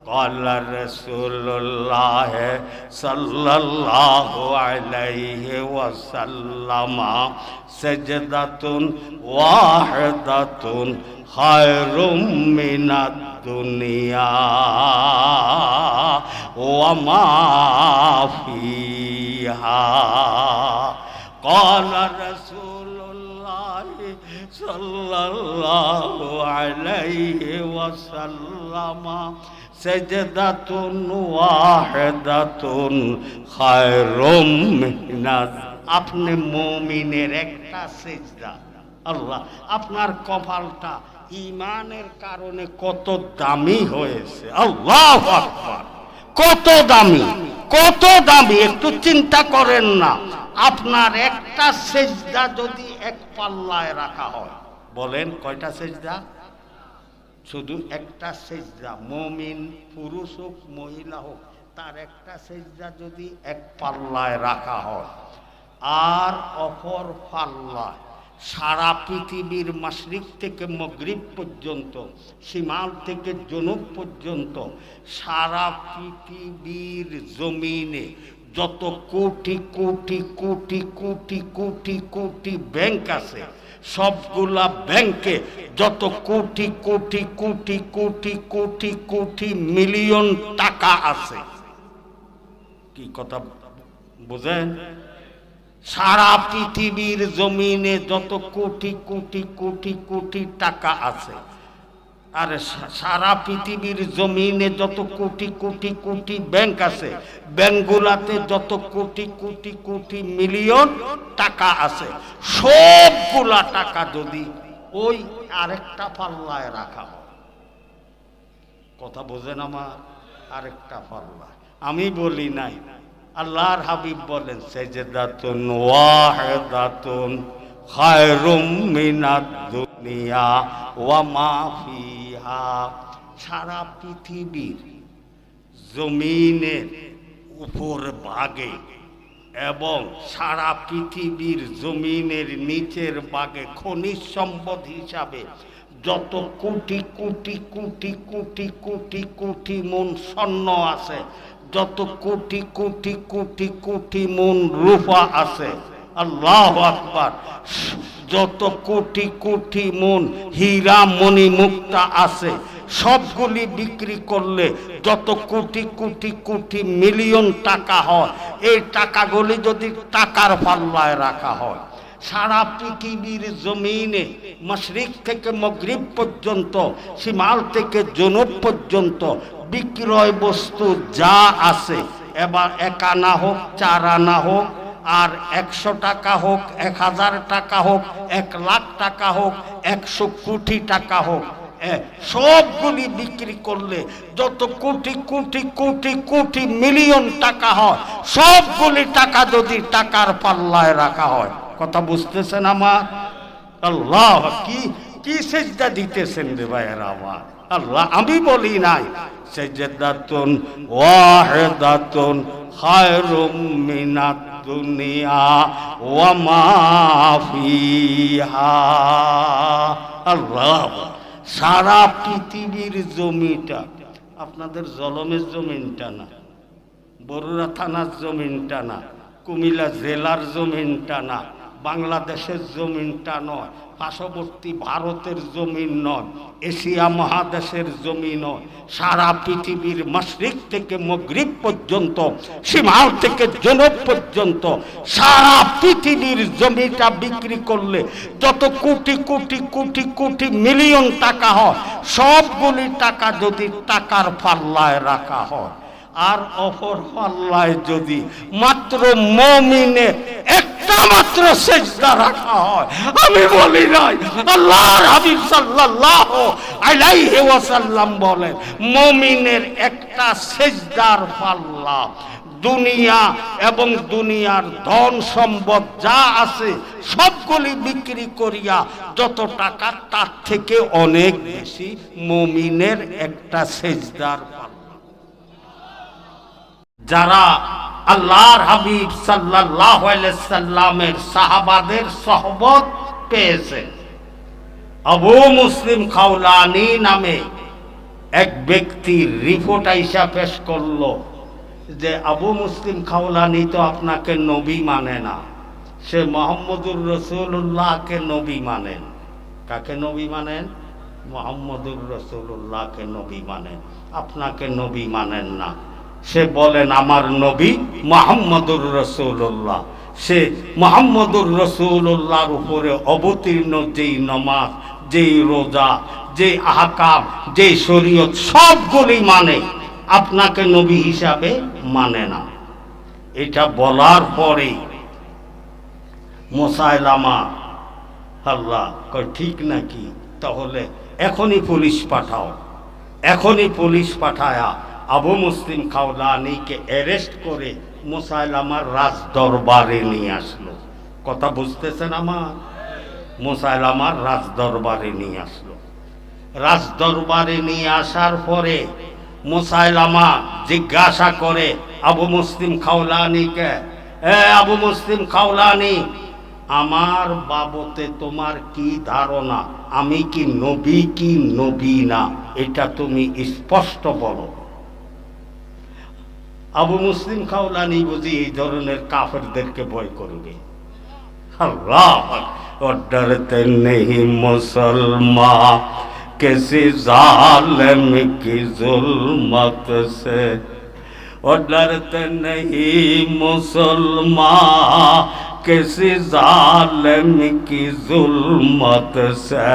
قال رسول الله صلى الله عليه وسلم سجدة واحدة خير من الدنيا وما فيها قال رسول الله صلى الله عليه وسلم سجدة واحدة خير من আপনি মুমিনের একটা সিজদা আল্লাহ আপনার কপালটা ঈমানের কারণে কত দামি হয়েছে আল্লাহু আকবার কত দামি একটু চিন্তা করেন না আপনার একটা সিজদা যদি এক পাল্লায় রাখা হয় বলেন কয়টা সিজদা শুধু একটা সিজদা মুমিন পুরুষ হোক মহিলা হোক তার একটা সিজদা যদি এক পাল্লায় রাখা হয় আর অপর পাল্লায় সারা পৃথিবীর মাশরিক থেকে মাগরিব পর্যন্ত শিমাল থেকে জনুব পর্যন্ত সারা পৃথিবীর জমিনে যত কোটি কোটি কোটি কোটি কোটি কোটি ব্যাংক আছে সবগুলা ব্যাংকে যত কোটি কোটি কোটি কোটি কোটি কোটি মিলিয়ন টাকা আছে কি কথা বুঝেন সারা পৃথিবীর জমিনে যত কোটি কোটি কোটি কোটি টাকা আছে আর সারা পৃথিবীর জমিনে যত কোটি কোটি কোটি ব্যাংক আছে ব্যাংকগুলাতে যত কোটি কোটি কোটি মিলিয়ন টাকা আছে সবগুলা টাকা যদি ওই আরেকটা পাল্লায় রাখা হয় কথা বোঝেন আমার আরেকটা পাল্লা আমি বলি নাই আল্লাহর হাবিব বলেন সাজদাতুন ওয়াহিদাতুন খায়রুম মিনাদ দুনিয়া ওয়া মা ফিহা সারা পৃথিবীর জমিনের উপর ভাগে এবং সারা পৃথিবীর জমিনের নিচের ভাগে খনিজ সম্পদ হিসাবে যত কোটি কোটি কোটি কোটি কোটি কোটি মন স্বর্ণ আছে যত কোটি কোটি কোটি কোটি মন রূপা আছে আল্লাহু আকবার যত কোটি কোটি মন হীরা মণি মুক্তা আছে সবগুলি বিক্রি করলে যত কোটি কোটি কোটি মিলিয়ন টাকা হয় এই টাকাগুলি যদি টাকার পাল্লায় রাখা হয় সারা পৃথিবীর জমিনে মাশরিক থেকে মাগরিব পর্যন্ত শিমাল থেকে জনুব পর্যন্ত বিক্রয় বস্তু যা আছে এবার 1 আনা হোক 4 আনা হোক আর 100 টাকা হোক 1000 টাকা হোক 1 লাখ টাকা হোক 100 কোটি টাকা হোক সবগুলি বিক্রি করলে যত কোটি কোটি কোটি কোটি মিলিয়ন টাকা হয় সবগুলি টাকা যদি টাকার পাল্লায় রাখা হয় কথা বুঝতেছেন আমার আল্লাহ কি কি সিজদা দিতেছেন রে ভাইরা আমার আল্লাহ আমি বলি নাই সাজদাতুন ওয়াহিদাতুন খায়রুম মিনাদ দুনিয়া ওয়া মা ফিহা আল্লাহ সারা পৃথিবীর জমিটা আপনাদের জলমের জমিনটা না বরুড়া থানার জমিনটা না কুমিল্লা জেলার জমিনটা না বাংলাদেশের জমিনটা নয় পার্শ্ববর্তী ভারতের জমিন নয় এশিয়া মহাদেশের জমিন নয় সারা পৃথিবীর মাশরিক থেকে মাগরিব পর্যন্ত শিমাল থেকে জনুব পর্যন্ত সারা পৃথিবীর জমিটা বিক্রি করলে যত কোটি কোটি কোটি কোটি মিলিয়ন টাকা হয় সবগুলি টাকা যদি টাকার পাল্লায় রাখা হয় আর অপর পাল্লায় যদি মাত্র মুমিনের একটা মাত্র সিজদা রাখা হয় আমি বলি নাই আল্লাহর হাবিব সাল্লাল্লাহু আলাইহি ওয়াসাল্লাম বলেন মুমিনের একটা সিজদার পাল্লা দুনিয়া এবং দুনিয়ার ধন সম্পদ যা আছে সবগুলি বিক্রি করিয়া যত টাকা তার থেকে অনেক বেশি মুমিনের একটা সিজদার পাল্লা যারা আল্লাহর হাবিব সাল্লাল্লাহু আলাইহি সাল্লামের সাহাবাদের সোহবত পেয়েছে আবু মুসলিম খাওলানি নামে এক ব্যক্তির রিপোর্ট আইসা পেশ করলো যে আবু মুসলিম খাওলানি তো আপনাকে নবী মানে না, সে মুহাম্মদুর রাসূলুল্লাহকে নবী মানেন। কাকে নবী মানেন? মুহাম্মদুর রাসূলুল্লাহকে নবী মানেন, আপনাকে নবী মানেন না। সে বলেন আমার নবী মুহাম্মদুর রাসূলুল্লাহ। সে মুহাম্মদুর রাসূলুল্লাহর উপরে অবতীর্ণ যেই নামাজ, যেই রোজা, যে আহকাম, যে শরীয়ত সবগুলি মানে, আপনাকে নবী হিসাবে মানে না। এটা বলার পরে মুসাইলামা আল্লাহ কয় ঠিক নাকি, তাহলে এখনই পুলিশ পাঠাও। এখনই পুলিশ পাঠায়া আবু মুসলিম খাওলানিকে অ্যারেস্ট করে মুসাইলামার রাজ দরবারে নিয়ে আসলো। কথা বুঝতেছেন আমার? মুসাইলামার রাজ দরবারে নিয়ে আসলো। রাজ দরবারে নিয়ে আসার পরে মুসাইলামা জিজ্ঞাসা করে আবু মুসলিম খাওলানিকে, আবু মুসলিম খাওলানি, আমার বাবতে তোমার কি ধারণা? আমি কি নবী কি নবী না, এটা তুমি স্পষ্ট বলো। আবু মুসলিম খাওলানি বুঝি এই ধরনের কাফেরদেরকে ভয় করবে। আল্লাহ, ডরতে নেই মুসলমান किसी जालिम की जुल्मत से, और डरते नहीं मुसलमान किसी जालिम की जुल्मत से,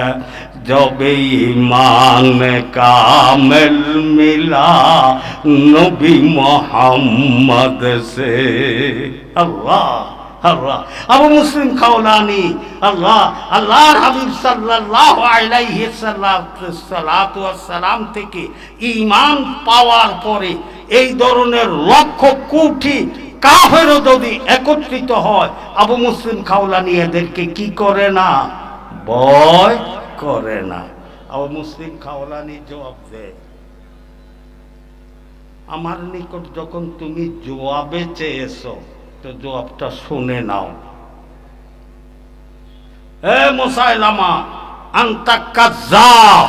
जब ईमान कामिल मिला नबी मोहम्मद से। अल्लाह আল্লাহ, আবু মুসলিম খাওলানি আল্লাহ আল্লাহর হাবিব সাল্লাল্লাহু আলাইহি সাল্লাম থেকে ঈমান পাওয়ার পরে এই ধরনের লক্ষ কোটি কাফেরও যদি একত্রিত হয়, আবু মুসলিম খাওলানি এদেরকে কি করে না? ভয় করে না। আবু মুসলিম খাওলানি জবাব দেয়, আমার নিকট যখন তুমি জবাবে চেয়েছো তো জবাবটা শুনে নাও। এ মুসাইলামা, আনতা কাযযাব,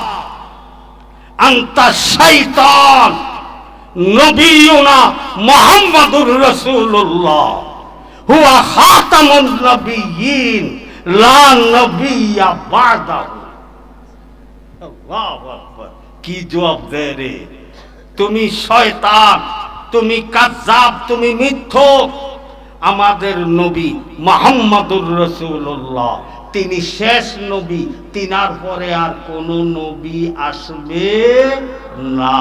আনতা শাইতান, নবিয়ুনা মুহাম্মাদুর রাসূলুল্লাহ হুয়া খাতামুন নবিয়্যিন লা নবিয়্যা বা'দাহু। আল্লাহু আকবার! কি জবাব দেয় রে! তুমি শয়তান, তুমি কাযযাব, তুমি মিথ্যুক। আমাদের নবী মুহাম্মদুর রাসূলুল্লাহ তিনি শেষ নবী, তিনার পরে আর কোন নবী আসবে না।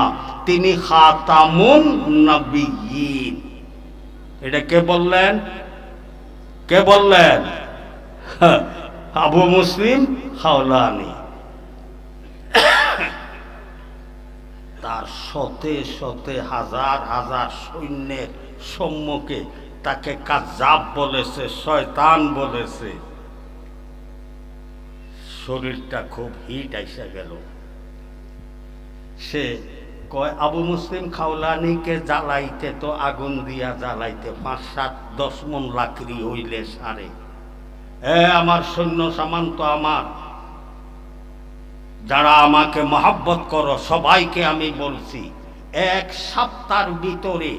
তিনি খাতামুন নবিয়্যিন। এটা কে বললেন? কে বললেন? আবু মুসলিম খাওলানি। তার শতে শতে হাজার হাজার সৈন্যের সম্মুখে তাকে কাযযাব বলেছে, শয়তান বলেছে। শরীরটা খুব হিট আইসা গেল। সে কয় আবু মুসলিম খাওলানিকে জ্বালাইতে তো আগুন দিয়া জ্বালাইতে ৫-৭-১০ মণ লাকড়ি হইলে সারে। আমার সৈন্য সামান্ত, আমার যারা আমাকে মহব্বত করো সবাইকে আমি বলছি, এক সপ্তাহের ভিতরে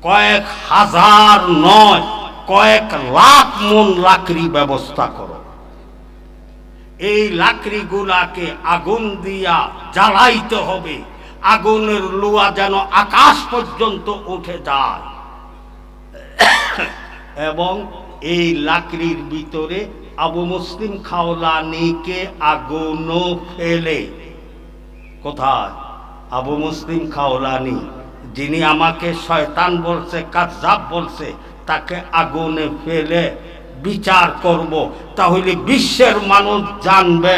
কয়েক হাজার নয়, কয়েক লাখ মণ লাকড়ি ব্যবস্থা করো। এই লাকড়িগুলাকে আগুন দিয়া জ্বালাইতে হবে, আগুনের লুয়া যেন আকাশ পর্যন্ত উঠে যায়, এবং এই লাকড়ির ভিতরে আবু মুসলিম খাওলানিকে আগুনও ফেলে। কোথায়? আবু মুসলিম খাওলানি যিনি আমাকে শয়তান বলছে, কাযযাব বলছে, তাকে আগুনে ফেলে বিচার করব। তাহলে বিশ্বের মানুষ জানবে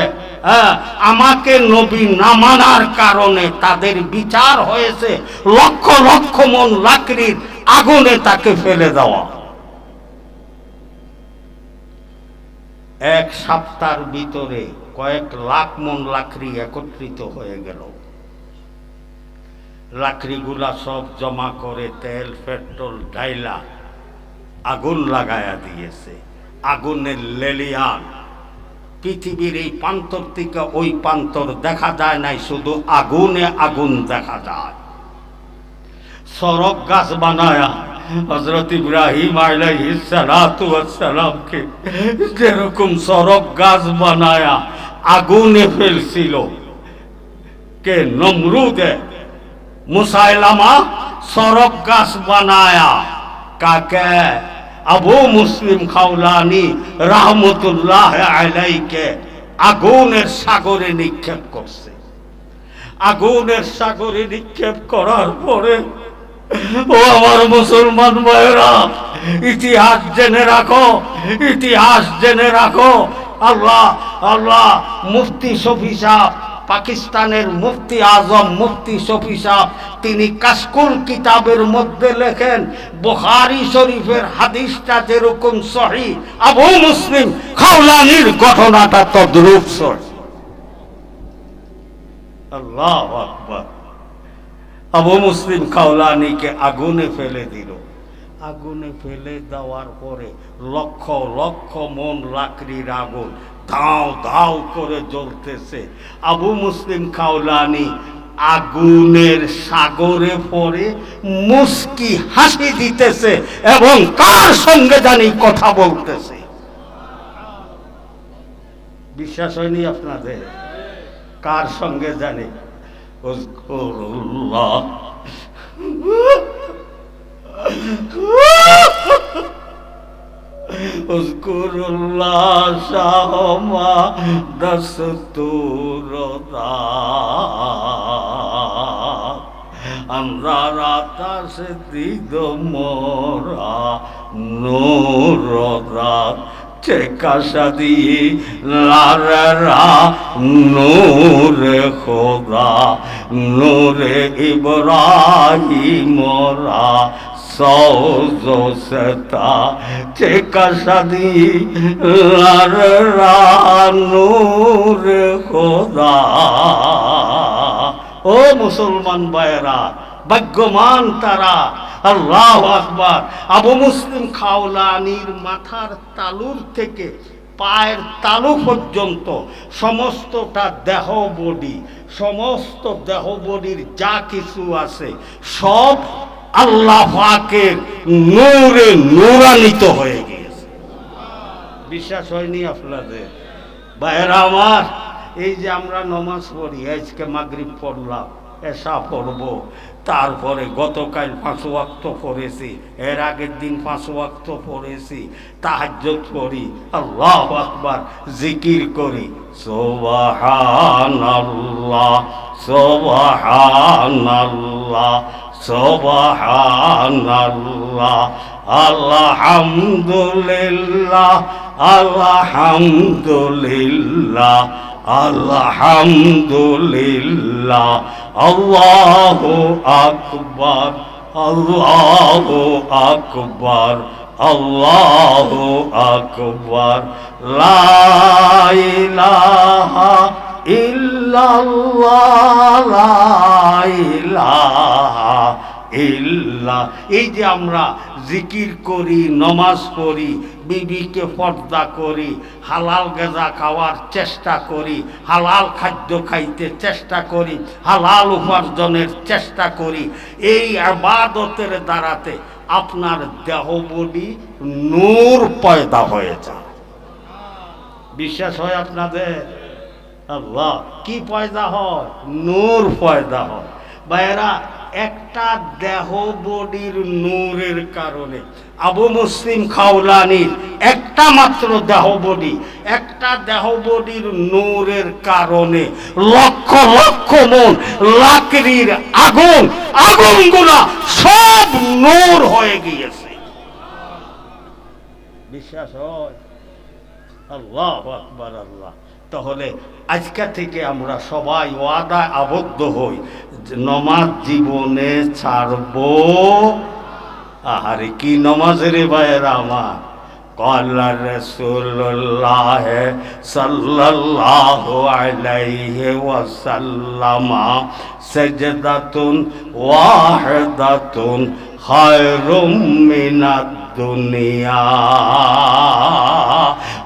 আমাকে নবী না মানার কারণে তাদের বিচার হয়েছে লক্ষ লক্ষ মণ লাকড়ির আগুনে তাকে ফেলে দেওয়া। এক সপ্তাহের ভিতরে কয়েক লাখ মণ লাকড়ি একত্রিত হয়ে গেল। লাকড়িগুলা সব জমা করে তেল পেট্রোল ডাইলা আগুন লাগায়া দিয়েছে। আগুনের লেলিয়ান পৃথিবীর এই প্রান্তর থেকে ওই প্রান্তর দেখা যায় নাই, শুধু আগুনে আগুন দেখা যায়। সড়ক গাছ বানায়া হযরত ইব্রাহিম আলাইহিস সালাতু ওয়াস সালামকে যেরকম সড়ক গাছ বানায়া আগুনে ফেলছিল, কে? নমরুদে। মুসাইলামা সড়ক গাছ বানায়া কাকে? আবু মুসলিম খাওলানি রাহমাতুল্লাহ আলাইহিকে আগুনের সাগরে নিক্ষেপ করছে। আগুনের সাগরে নিক্ষেপ করার পরে, ও আমার মুসলমান ভাইরা, ইতিহাস জেনে রাখো, ইতিহাস জেনে রাখো। আল্লাহ আল্লাহ মুফতি শফি সাহেব, পাকিস্তানের মুফতি আজম মুফতি শফি সাহেব, তিনি কাশকুল কিতাবের মধ্যে লেখেন, বুখারী শরীফের হাদিসটা যেরকম সহিহ, আবু মুসলিম খাওলানির ঘটনাটা তদ্রূপ সহিহ। আল্লাহু আকবার। আবু মুসলিম খাওলানিকে আগুনে ফেলে দিল। আগুনে ফেলে দেওয়ার পরে লক্ষ লক্ষ মন লাকড়ির আগুন ধাও ধাও করে জ্বলতেছে। আবু মুসলিম খাওলানি আগুনের সাগরে পড়ে মুস্কি হাসি দিতেছে এবং কার সঙ্গে জানি কথা বলতেছে। বিশ্বাস হয়নি আপনাদের? কার সঙ্গে জানি? উযকুরুল্লাহ উযকুরুল্লাহ শাহমা দস্তুরদা আমরারাতাস দিদ মোরা নূরদা চেকাশাদি লারা নূরে খোদা নূরে ইব্রাহিমরা সৌজসতা চেকাশাদি লারা নূরে খোদা। ও মুসলমান ভাইরা, ভাগ্যবান তারা। আল্লাহু আকবার। আবু মুসলিম খাওলানির মাথার তালুর থেকে পায়ের তালু পর্যন্ত সমস্তটা দেহ বডি, সমস্ত দেহ বডির যা কিছু আছে সব আল্লাহ পাকের নূরে নূরান্বিত হয়ে গিয়েছে। বিশ্বাস হয়নি আপনাদের? ভাইরা আমার, এই যে আমরা নামাজ পড়ি, আজকে মাগরিব পড়লাম, এশা পড়ব, তারপরে গতকাল 5 ওয়াক্ত পড়েছি, এর আগের দিন 5 ওয়াক্ত পড়েছি, তাহাজ্জুদ পড়ি, আল্লাহু আকবার, জিকির করি, সুবহানাল্লাহ সুবহানাল্লাহ সুবহানাল্লাহ আলহামদুলিল্লাহ আলহামদুলিল্লাহ আলহামদুলিল্লাহ আল্লাহু আকবার আল্লাহু আকবার আল্লাহু আকবার লা ইলাহা ইল্লাল্লাহ লা ইলাহা ইল্লাহ। এই যে আমরা জিকির করি, নমাজ পড়ি, বিবিকে পর্দা করি, হালাল গাঁজা খাওয়ার চেষ্টা করি, হালাল খাদ্য খাইতে চেষ্টা করি, হালাল উপার্জনের চেষ্টা করি, এই ইবাদতের দ্বারাতে আপনার দেহ বডি নূর পয়দা হয়ে যায়। বিশ্বাস হয় আপনাদের? আল্লাহ, কি পয়দা হয়? নূর পয়দা হয়। ভাইরা, একটা দেহ বডির নূরের কারণে আবু মুসলিম খাওলানির একটা মাত্র দেহ বডি, একটা দেহ বডির নূরের কারণে লক্ষ লক্ষ মন লাকড়ির আগুন, আগুনগুলা সব নূর হয়ে গিয়েছে। বিশ্বাস হয়? আল্লাহু আকবার। আল্লাহ, তাহলে আজকে থেকে আমরা সবাই ওয়াদায় আবদ্ধ হই, নমাজ জীবনে ছাড়বো। আহারে কি নমাজ রে ভাইয়েরা আমার! ক্বালা রাসূলুল্লাহ সাল্লাল্লাহু আলাইহি ওয়াসাল্লাম সাজদাতুন ওয়াহিদাতুন খায়রুম মিনাদ দুনিয়া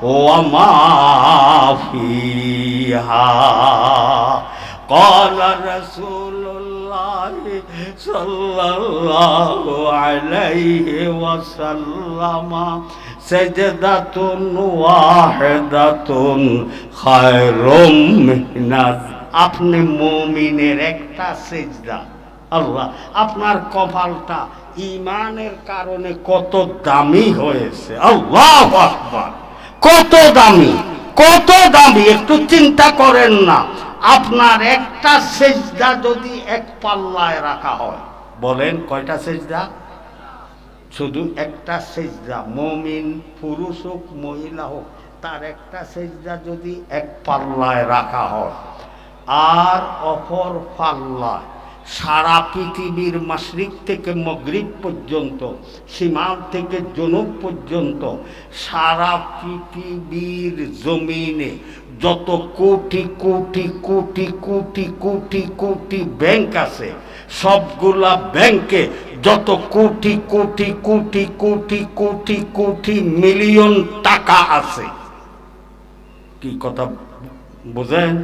وما فيها قال رسول الله صلى الله عليه وسلم سجدة واحدة خير من আপনি মুমিনের একটা সেজদা, আল্লাহ আপনার কপালটা ঈমানের কারণে কত দামি হয়েছে। আল্লাহু আকবার, কত দামি, কত দামি, একটু চিন্তা করেন না। আপনার একটা সেজদা যদি এক পাল্লায় রাখা হয়, বলেন কয়টা সেজদা? শুধু একটা সেজদা, মুমিন পুরুষ হোক মহিলা হোক, তার একটা সেজদা যদি এক পাল্লায় রাখা হয়, আর অপর পাল্লায় সারা পৃথিবীর মাশরিক থেকে মাগরিব পর্যন্ত, শিমাল থেকে জনুব পর্যন্ত সারা পৃথিবীর জমিনে যত কোটি কোটি কোটি কোটি কোটি কোটি ব্যাংক আছে, সবগুলা ব্যাংকে যত কোটি কোটি কোটি কোটি কোটি কোটি মিলিয়ন টাকা আছে, কি কথা বুঝেন?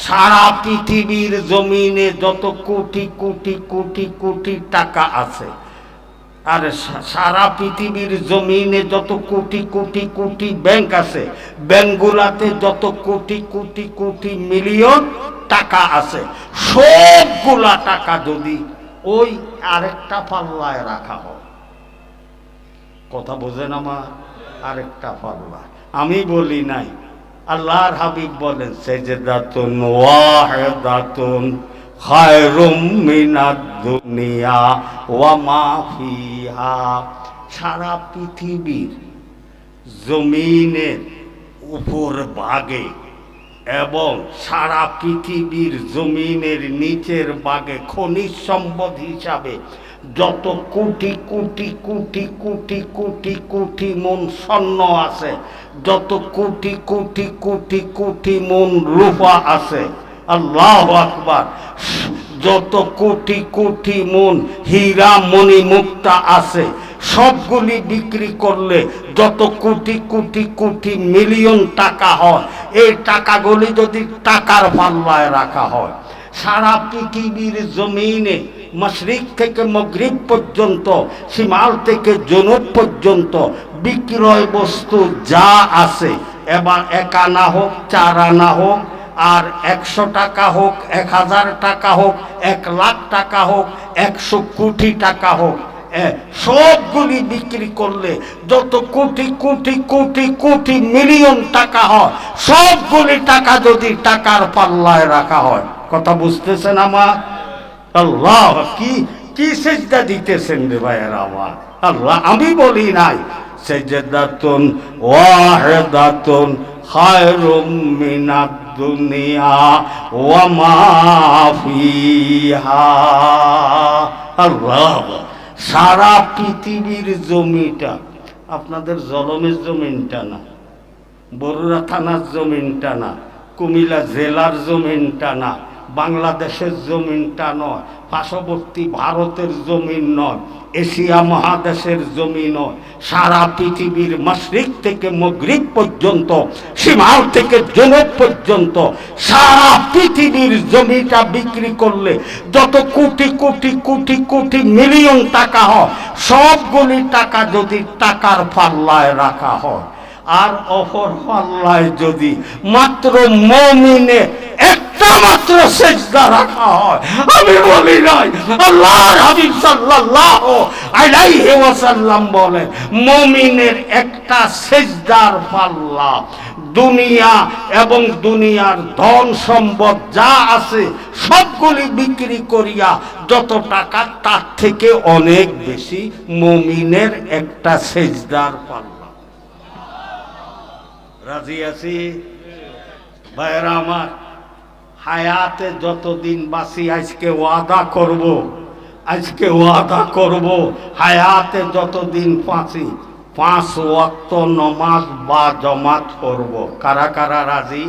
সারা পৃথিবীর জমিনে যত কোটি কোটি কোটি কোটি টাকা আছে, আর সারা পৃথিবীর জমিনে যত কোটি কোটি কোটি ব্যাংক আছে, ব্যাংকগুলাতে যত কোটি কোটি কোটি মিলিয়ন টাকা আছে, সবগুলা টাকা যদি ওই আরেকটা পাল্লায় রাখা হয়, কথা বোঝেন আমার? আরেকটা পাল্লা, আমি বলি নাই, আল্লাহর হাবিব বলেন সাজদাতুন ওয়াহিদাতুন খায়রুম মিনাদ দুনিয়া ওয়া মা ফিহা। সারা পৃথিবীর জমিনের উপর ভাগে এবং সারা পৃথিবীর জমিনের নিচের ভাগে খনিজ সম্পদ হিসাবে যত কোটি কোটি কোটি কোটি কোটি কোটি মন স্বর্ণ আছে, যত কোটি কোটি কোটি কোটি মন রূপা আছে, আল্লাহু আকবার, যত কোটি কোটি মন হীরা মণি মুক্তা আছে, সবগুলি বিক্রি করলে যত কোটি কোটি কোটি মিলিয়ন টাকা হয়, এই টাকাগুলি যদি টাকার পাল্লায় রাখা হয়, সারা পৃথিবীর জমিনে মাশরিক থেকে মাগরিব পর্যন্ত, শিমাল থেকে জনুব পর্যন্ত বিক্রয় বস্তু যা আছে, এবার 1 আনা হোক 4 আনা হোক, আর 100 টাকা হোক, 1000 টাকা হোক, 1 লাখ টাকা হোক, 100 কোটি টাকা হোক, সবগুলি বিক্রি করলে যত কোটি কোটি কোটি কোটি মিলিয়ন টাকা হয়, সবগুলি টাকা যদি টাকার পাল্লায় রাখা হয়, কথা বুঝতেছেন আমার? আল্লাহ, কি কি সেজদা দিতেছেন রে ভাইয়েরা আমার? আল্লাহ, আমি বলি নাই, সাজদাতুন ওয়াহিদাতুন খায়রুম মিনাদ দুনিয়া ওয়া মা ফিহা। আল্লাহ, সারা পৃথিবীর জমিটা, আপনাদের জলমের জমিনটা না, বরুড়া থানার জমিনটা না, কুমিল্লা জেলার জমিনটা না, বাংলাদেশের জমিনটা নয়, পার্শ্ববর্তী ভারতের জমিন নয়, এশিয়া মহাদেশের জমি নয়, সারা পৃথিবীর মাশরিক থেকে মাগরিব পর্যন্ত, শিমাল থেকে জনুব পর্যন্ত সারা পৃথিবীর জমিটা বিক্রি করলে যত কোটি কোটি কোটি কোটি মিলিয়ন টাকা হয়, সবগুলি টাকা যদি টাকার পাল্লায় রাখা হয়, আর অপর পাল্লায় যদি মাত্র মুমিনে একটা মাত্র সেজদা রাখা হয়, আমি বলি নাই, আল্লাহর হাবিব সাল্লাল্লাহু আলাইহি ওয়াসাল্লাম বলেন, মুমিনের একটা সেজদার পাল্লা দুনিয়া এবং দুনিয়ার ধন সম্পদ যা আছে সবগুলি বিক্রি করিয়া যত টাকা, তার থেকে অনেক বেশি মুমিনের একটা সেজদার পাল্লা। রাজি আছি ভাইরা আমার? হায়াতে যতদিন বাঁচি, আজকে ওয়াদা করব, হায়াতে যতদিন বাঁচি 5 ওয়াক্ত নমাজ বা জমাত করব। কারা কারা রাজি?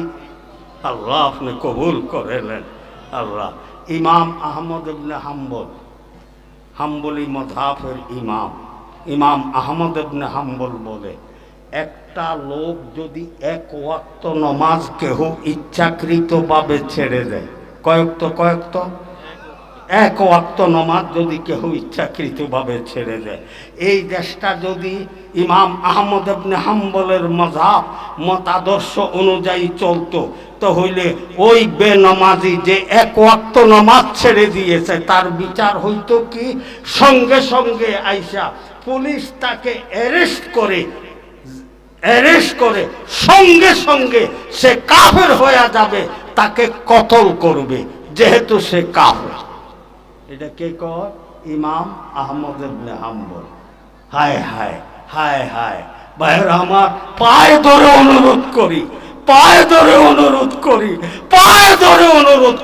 আল্লাহ আপনি কবুল করেলেন। আল্লাহ। ইমাম আহমদ ইবনে হাম্বল, হাম্বলি মযহাবের ইমাম আহমদ ইবনে হাম্বল বলে, একটা লোক যদি এক ওয়াক্ত নমাজ কেহ ইচ্ছাকৃতভাবে ছেড়ে দেয়, কয়েক এক ওয়াক্ত নমাজ যদি কেহ ইচ্ছাকৃতভাবে ছেড়ে দেয়, এই দেশটা যদি ইমাম আহমদ ইবনে হাম্বলের মাযহাব মতাদর্শ অনুযায়ী চলতো, তো হইলে ওই বেনমাজি যে এক ওয়াক্ত নমাজ ছেড়ে দিয়েছে তার বিচার হইতো কি, সঙ্গে সঙ্গে আইসা পুলিশ তাকে অ্যারেস্ট করে সঙ্গে সঙ্গে সে কাফের হয়ে যাবে, তাকে কতল করবে, যেহেতু সে কাফের। এটা কে কয়? ইমাম আহমদ ইবনে হাম্বল। হায় হায় হায় হায় ভাইরা আমার, পায়ে ধরে অনুরোধ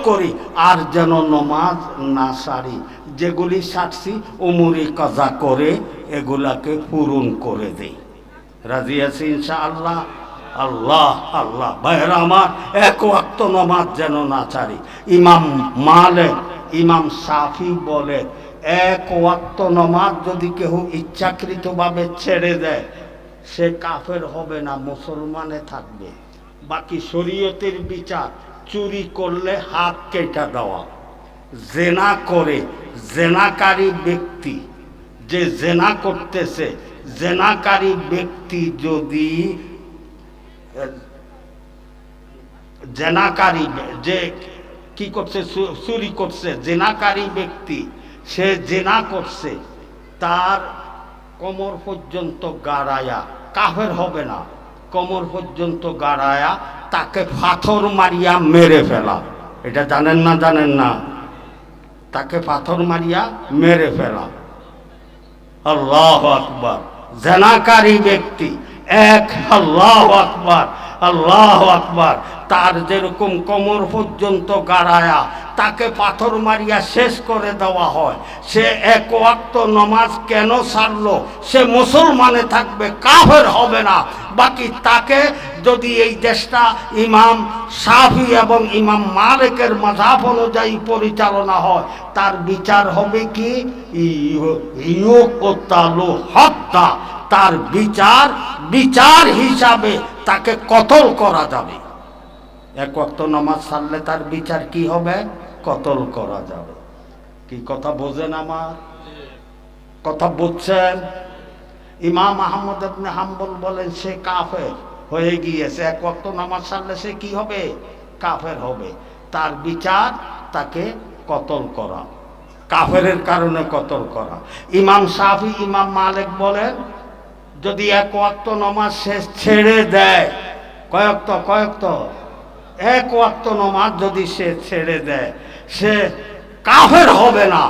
করি আর যেন নমাজ না সারি, যেগুলি সারছি উমরি কাজা করে এগুলাকে পূরণ করে দেই। রাজি আছি ইনশাআল্লাহ? আল্লাহ আল্লাহ ভাইরা আমার, এক ওয়াক্ত নমাজ যেন না ছাড়ি। ইমাম শাফি বলে, এক ওয়াক্ত নমাজ যদি কেউ ইচ্ছাকৃতভাবে ছেড়ে দেয় সে কাফের হবে না, মুসলমানে থাকবে। বাকি শরীয়তের বিচার, চুরি করলে হাত কেটে দেওয়া, জেনা করে জেনাকারী ব্যক্তি যে জেনা করতেছে, জেনাকারী ব্যক্তি যদি জেনাকারী যে কি করছে, চুরি করছে, জেনাকারী ব্যক্তি সে জেনা করছে, তার কোমর পর্যন্ত গাড়ায়া, কাফের হবে না, কোমর পর্যন্ত গাড়ায়া তাকে পাথর মারিয়া মেরে ফেলা। এটা জানেন না? তাকে পাথর মারিয়া মেরে ফেলা। আল্লাহু আকবার। জেনাকারী ব্যক্তি এক, আল্লাহু আকবার আল্লাহু আকবার, তার যেরকম কোমর পর্যন্ত গাড়ায়া তাকে পাথর মারিয়া শেষ করে দেওয়া হয়, সে এক ওয়াক্ত নামাজ কেন ছাড়লো? সে মুসলমানে থাকবে, কাফের হবে না। বাকি তাকে যদি এই দেশটা ইমাম শাফি এবং ইমাম মালিকের মাযহাব অনুযায়ী পরিচালনা হয়, তার বিচার হবে কি, ইউকতালু হত্যা। তার বিচার হিসাবে তাকে কতল করা যাবে। এক ওয়াক্ত নামাজ ছাড়লে তার বিচার কি হবে? কতল করা যাবে। কি কথা বোঝেন? আমার কথা বুঝছেন? ইমাম আহমদ ইবনে হাম্বল বলেন সে কাফের হয়ে গিয়েছে, এক ওয়াক্ত নামাজ ছাড়লে সে কি হবে? কাফের হবে। তার বিচার তাকে কতল করা, কাফেরের কারণে কতল করা। ইমাম শাফি, ইমাম মালিক বলেন যদি এক ওয়াক্ত নামাজ সে ছেড়ে দেয়, কয়েকত এক ওয়াক্ত নামাজ যদি সে ছেড়ে দেয়, সে কাফের হবে না।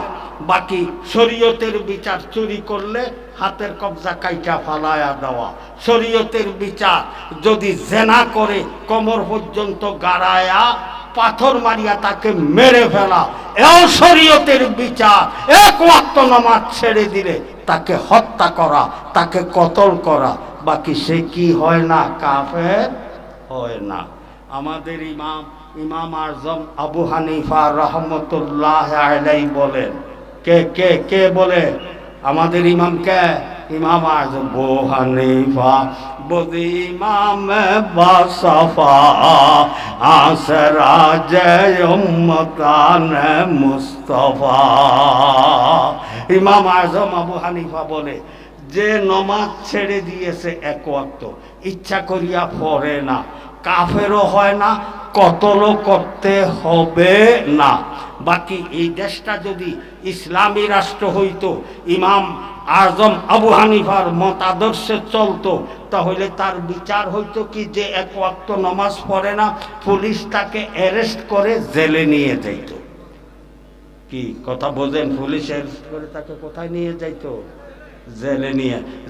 বাকি শরীয়তের বিচার, চুরি করলে হাতের কবজা কাইটা ফালায়া দেওয়া। শরীয়তের বিচার যদি জেনা করে কোমর পর্যন্ত গাড়ায়া পাথর মারিয়া তাকে মেরে ফেলা, এও শরীয়তের বিচার। এক ওয়াক্ত নামাজ ছেড়ে দিলে তাকে হত্যা করা, তাকে কতল করা। বাকি সে কি হয় না? কাফের হয় না। আমাদের ইমাম আজম আবু হানিফা রহমতুল্লাহ আলাইহি বলেন, কে বলে? আমাদের ইমাম কে? ইমাম আজম আবু হানিফা বদি ইমাম বাসাফা আসরাজ উম্মতান মুস্তাফা। ইমাম আজম আবু হানিফা বলে, যে নমাজ ছেড়ে দিয়েছে এক ওয়াক্ত, ইচ্ছা করিয়া পড়ে না, কাফেরও হয় না, কতলও করতে হবে না। বাকি এই দেশটা যদি ইসলামী রাষ্ট্র হইতো, ইমাম আজম আবু হানিফার মতাদর্শে চলতো, তাহলে তার বিচার হইতো কি, যে এক ওয়াক্ত নামাজ পড়ে না, পুলিশ তাকে অ্যারেস্ট করে জেলে নিয়ে যাইত। কি কথা বোঝেন? পুলিশ অ্যারেস্ট করে তাকে কোথায় নিয়ে যাইতো?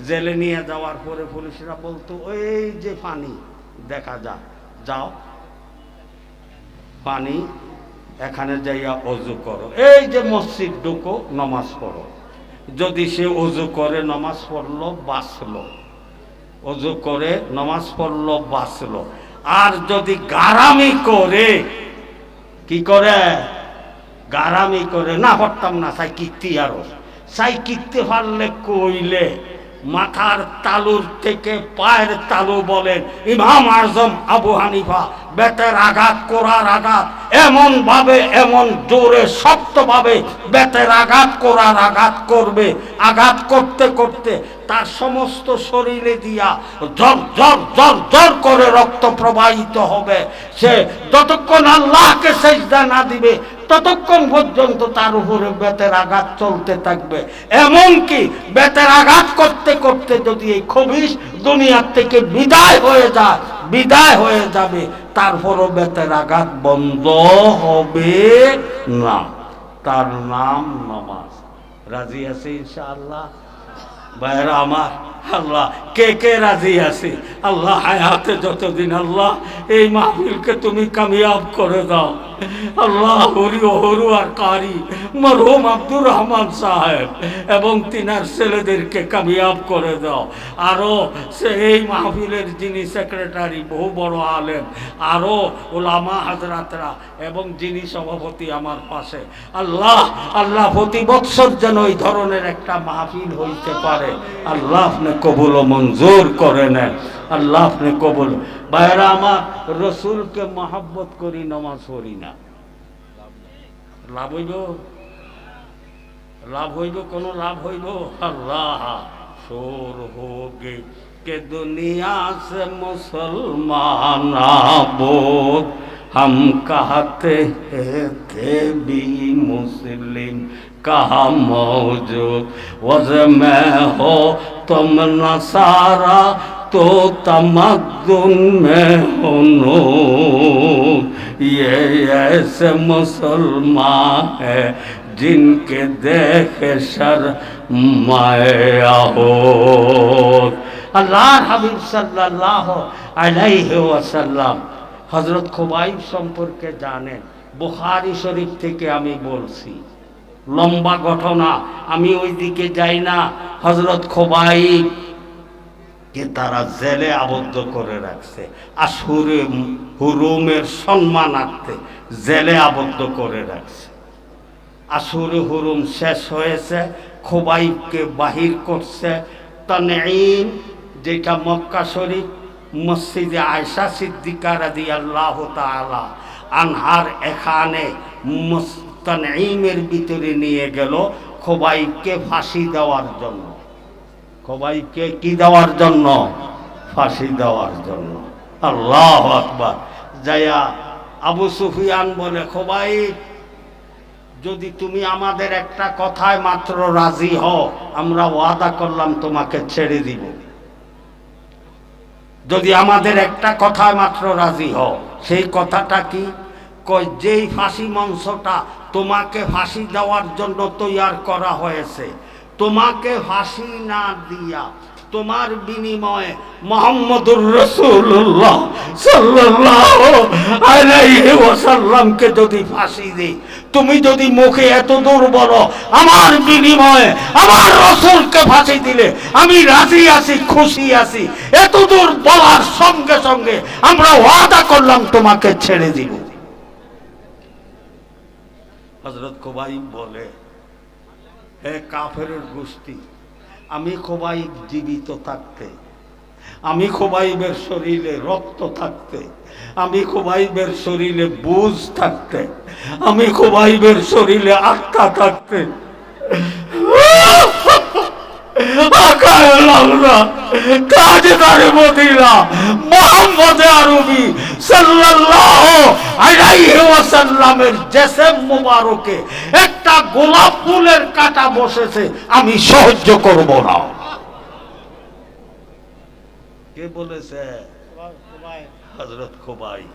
জেলে নিয়ে যাওয়ার পরে পুলিশরা বলতো, এই যে পানি দেখা যাও পানি, এখানে যাইয়া অজু করো, এই যে মসজিদ ঢুকো, নামাজ পড়ো। যদি সে অজু করে নামাজ পড়লো, বাঁচলো, অজু করে নামাজ পড়লো, বাঁচলো। আর যদি গারামি করে, কি করে? গারামি করে, না পড়তাম না, চাই কিত্তি, আরো চাই কিত্তে পারলে কইলে মাথার তালুর থেকে পায়ের তালু বলেন ইমাম আজম আবু হানিফা বেতের আঘাত করার আঘাত এমন ভাবে এমন জোরে শক্তভাবে বেতের আঘাত করার আঘাত করবে, আঘাত করতে করতে তার সমস্ত শরীরে দিয়া ঝর ঝর ঝর ঝর করে রক্ত প্রবাহিত হবে। সে যতক্ষণ আল্লাহকে সেজদা না দিবে ততক্ষণ পর্যন্ত তার উপরে বেতের আঘাত চলতে থাকবে। এমনকি বেতের আঘাত করতে করতে যদি এই খবিশ দুনিয়ার থেকে বিদায় হয়ে যাবে তারপরও বেতের আঘাত বন্ধ হবে না। তার নাম নামাজ। রাজি আছে ইনশাআল্লাহ? ভাইরা আমার, আল্লাহ কে কে রাজি আছে? আল্লাহ হায়াতে যতদিন আল্লাহ এই মাহফিলকে তুমি কামিয়াব করে দাও। আল্লাহ হরু আর কারি মরহুম আব্দুর রহমান সাহেব এবং তিনার ছেলেদেরকে কামিয়াব করে দাও। আরো এই মাহফিলের যিনি সেক্রেটারি বহু বড় আলেম, আরো ওলামা হাজরাতরা এবং যিনি সভাপতি আমার পাশে, আল্লাহ আল্লাহ প্রতি বৎসর যেন এই ধরনের একটা মাহফিল হইতে পারে। আল্লাহ আপনি কবুল ও মঞ্জুর করে নেন। আল্লাহ আপনি কবুল। ভাইরা আমার, রসুলকে মহব্বত করি, নামাজ পড়ি না, লাভ হইব? লাভ হইব? কোন লাভ হইব? আল্লাহ শোর হোগে কে দুনিয়া সে মুসলমান আবুদ हम कहते थे भी मुस्लिम कहाँ मौजूद वज़ में हो तुम नसारा तो तमद्दुन में हो नूर ये ऐसे मुसलमान है जिनके देखे शर्माया हो। अल्लाह हबीब सल्लल्लाहु अलैहि वसल्लम হযরত খুবাইব সম্পর্কে জানেন, বুখারী শরীফ থেকে আমি বলছি, লম্বা ঘটনা, আমি ওই দিকে যাই না। হযরত খুবাইব কে তারা জেলে আবদ্ধ করে রাখছে, আশুরে হুরুমের সম্মানার্থে জেলে আবদ্ধ করে রাখছে। আশুরে হুরুম শেষ হয়েছে, খুবাইবকে বাহির করছে তানঈম, যেটা মক্কা শরীফ মসজিদে আয়েশা সিদ্দিকা রাদিয়াল্লাহু তাআলা আনহার এখানে তানঈমের ভিতরে নিয়ে গেল খুবাইবকে ফাঁসি দেওয়ার জন্য। খুবাইবকে কি দেওয়ার জন্য? ফাঁসি দেওয়ার জন্য। আল্লাহু আকবার। যায়া আবু সুফিয়ান বলে, খুবাইব যদি তুমি আমাদের একটা কথায় মাত্র রাজি হও, আমরা ওয়াদা করলাম তোমাকে ছেড়ে দিব। যদি আমাদের একটা কথায় মাত্র রাজি হও। সেই কথাটা কি? কই যেই ফাঁসি মঞ্চটা তোমাকে ফাঁসি দেওয়ার জন্য তৈয়ার করা হয়েছে, তোমাকে ফাঁসি না দিয়া তোমার বিনিময়ে মুহাম্মদুর রাসূলুল্লাহ সাল্লাল্লাহু আলাইহি ওয়াসাল্লামকে যদি ফাঁসি দেই, তুমি যদি মুখে এত দূর বলো আমার বিনিময়ে আমার রাসূলকে ফাঁসি দিলে আমি রাজি আছি, খুশি আছি, এত দূর বলার সঙ্গে সঙ্গে আমরা ওয়াদা করলাম তোমাকে ছেড়ে দিব। হযরত খুবাইব বলে, হে কাফেরের গোষ্ঠী, আমি খুবাইব জীবিত থাকতে, আমি খুবাইবের শরীরে রক্ত থাকতে, আমি খুবাইবের শরীরে বুঝ থাকতে, আমি খুবাইবের শরীরে আত্মা থাকতে তাজদারে মদিনা মুহাম্মদ আরবি সাল্লাল্লাহু আলাইহি ওয়াসাল্লামের জিসম মুবারকে একটা গোলাপ ফুলের কাঁটা বসেছে, আমি সহ্য করব না। কে বলেছে? হযরত খুবাইব।